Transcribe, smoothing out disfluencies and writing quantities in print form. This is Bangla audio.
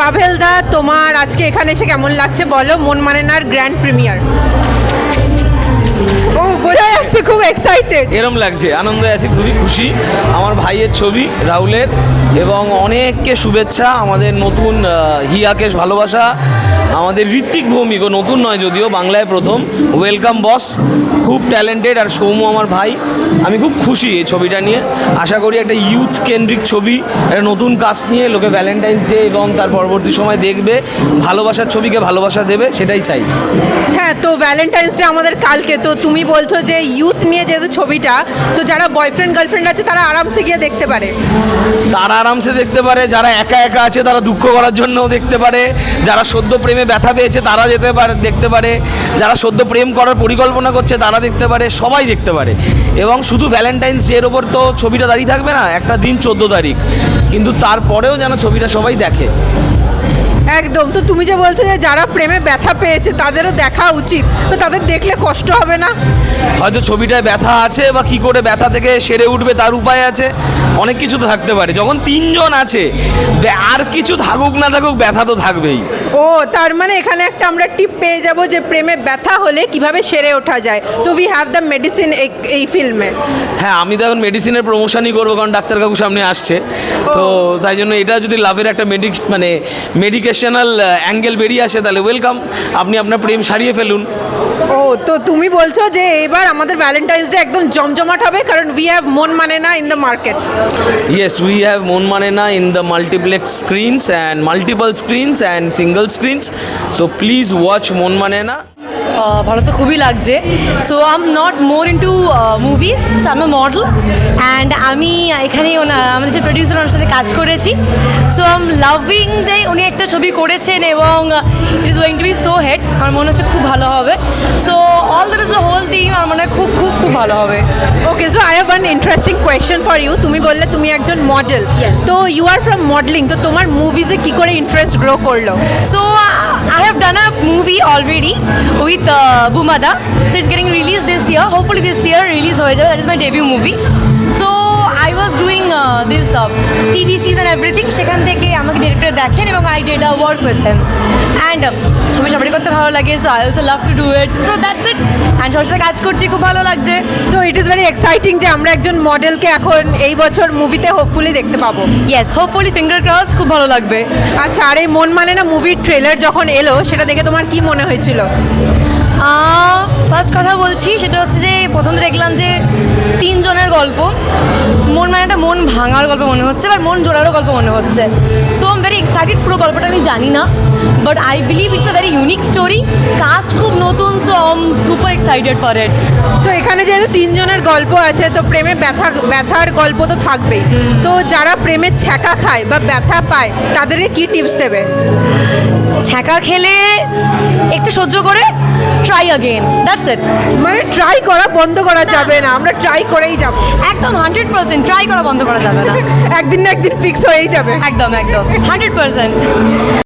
পাভেল দা, তোমার আজকে এখানে এসে কেমন লাগছে বলো? মন মানে নার গ্র্যান্ড প্রিমিয়ার। ও বোঝা যাচ্ছে খুব এক্সাইটেড। এরম লাগছে, আনন্দে আছি, খুবই খুশি। আমার ভাইয়ের ছবি রাহুলের, এবং অনেককে শুভেচ্ছা। আমাদের নতুন হিয়াকেশ ভালোবাসা, আমাদের ঋত্বিক ভৌমিকও নতুন নয় যদিও, বাংলায় প্রথম। ওয়েলকাম বস, খুব ট্যালেন্টেড। আর সৌম্য আমার ভাই। আমি খুব খুশি এই ছবিটা নিয়ে। আশা করি একটা ইউথ কেন্দ্রিক ছবি, একটা নতুন কাস্ট নিয়ে লোকে ভ্যালেন্টাইন্স ডে এবং তার পরবর্তী সময় দেখবে, ভালোবাসার ছবিকে ভালোবাসা দেবে, সেটাই চাই। হ্যাঁ, তো ভ্যালেন্টাইন্স ডে আমাদের কালকে, তো তুমি বলছো যে ইউথ নিয়ে যেহেতু ছবিটা, তো যারা বয়ফ্রেন্ড গার্লফ্রেন্ড আছে তারা আরামসে গিয়ে দেখতে পারে। তারা আরামসে দেখতে পারে, যারা একা একা আছে তারা দুঃখ করার জন্যও দেখতে পারে, যারা সদ্য প্রেমে ব্যথা পেয়েছে তারা যেতে পারে, দেখতে পারে, যারা সদ্য প্রেম করার পরিকল্পনা করছে তারা দেখতে পারে, সবাই দেখতে পারে। এবং শুধু ভ্যালেন্টাইন্স ডের ওপর তো ছবিটা দাঁড়িয়ে থাকবে না, একটা দিন 14 তারিখ, কিন্তু তারপরেও যেন ছবিটা সবাই দেখে। একদম। তো তুমি যে বলছো যে যারা প্রেমে ব্যথা পেয়েছে তাদেরও দেখা উচিত, তো তাদের দেখলে কষ্ট হবে না? হয়তো ছবিটায় ব্যথা আছে, বা কি করে ব্যথা থেকে সেরে উঠবে তার উপায় আছে, অনেক কিছু তো থাকতে পারে। যখন তিনজন আছে, আর কিছু থাকুক না থাকুক, ব্যথা তো থাকবেই। ও, তার মানে এখানে একটা আমরা টিপ পেয়ে যাব যে প্রেমে ব্যথা হলে কিভাবে সেরে ওঠা যায়। So we have the medicine এই ফিল্মে। হ্যাঁ, আমি তো এখন মেডিসিনের প্রমোশনই করবো, কারণ ডাক্তার কাকু সামনে আসছে। তো তাই জন্য এটা যদি লাভের একটা মেডিকেশনাল অ্যাঙ্গেল বেরিয়ে আসে, তাহলে ওয়েলকাম, আপনি আপনার প্রেম সারিয়ে ফেলুন। ও, তো তুমি বলছো যে এবার আমাদের ভ্যালেন্টাইন্স ডে একদম জমজমাট হবে, কারণ উই হ্যাভ মন মানে না in the market. Yes, we have Mon Manena in the multiplex screens and multiple screens and single screens. So please watch Mon Manena. ভালো তো খুবই লাগছে। So I am not more into movies, so I am a model and আমি এখানে আমাদের যে প্রডিউসার ওনার সাথে কাজ করেছি। So I am loving the, উনি একটা ছবি করেছেন এবং it is going to be so hit. আমার মনে হচ্ছে খুব ভালো হবে। So all the best whole team, আমার মনে হয় খুব খুব খুব ভালো হবে। Okay, so I have one interesting question for you. তুমি বললে তুমি একজন মডেল, তো ইউ আর ফ্রম মডেলিং, তো তোমার মুভিজে কি করে ইন্টারেস্ট গ্রো করলো? So I have done a movie already with Bumada. So it's getting released this year. Hopefully this year release hoye jabe. That is my debut movie. So I was doing this TVCs and everything. সেখান থেকে আমাকে ডিরেক্টর দেখেন এবং I did a work with him. And ছবি সবারই করতে ভালো লাগে, so I also love to do it. So that's it. And সবার সাথে কাজ করছি, খুব ভালো লাগছে। So it is very exciting যে আমরা একজন মডেলকে এখন এই বছর মুভিতে হোপফুলি দেখতে পাবো। Yes, hopefully finger crossed, খুব ভালো লাগবে। আচ্ছা, আর এই মন মানে না মুভির ট্রেলার যখন এলো, সেটা দেখে তোমার কি মনে হয়েছিল? ফার্স্ট কথা বলছি, সেটা হচ্ছে যে প্রথমে দেখলাম যে তিনজনের গল্প, মন মানে একটা মন ভাঙার গল্প মনে হচ্ছে, বা মন জোড়ারও গল্প মনে হচ্ছে। So I am very excited. পুরো গল্পটা আমি জানি না, but I believe it's a very unique story. Cast খুব নতুন, so I am super excited for it. তো এখানে যেহেতু তিনজনের গল্প আছে, তো প্রেমে ব্যথার গল্প তো থাকবেই। তো যারা প্রেমে ছ্যাঁকা খায় বা ব্যথা পায়, তাদেরকে কি টিপস দেবে? ছ্যাঁকা খেলে একটু সহ্য করে ট্রাই আগেন, দ্যাটস ইট। মানে ট্রাই করা বন্ধ করা যাবে না, আমরা ট্রাই করেই যাব। একদম 100% ট্রাই করা বন্ধ করা যাবে না। একদিন না একদিন ফিক্স হয়েই যাবে। একদম একদম 100%।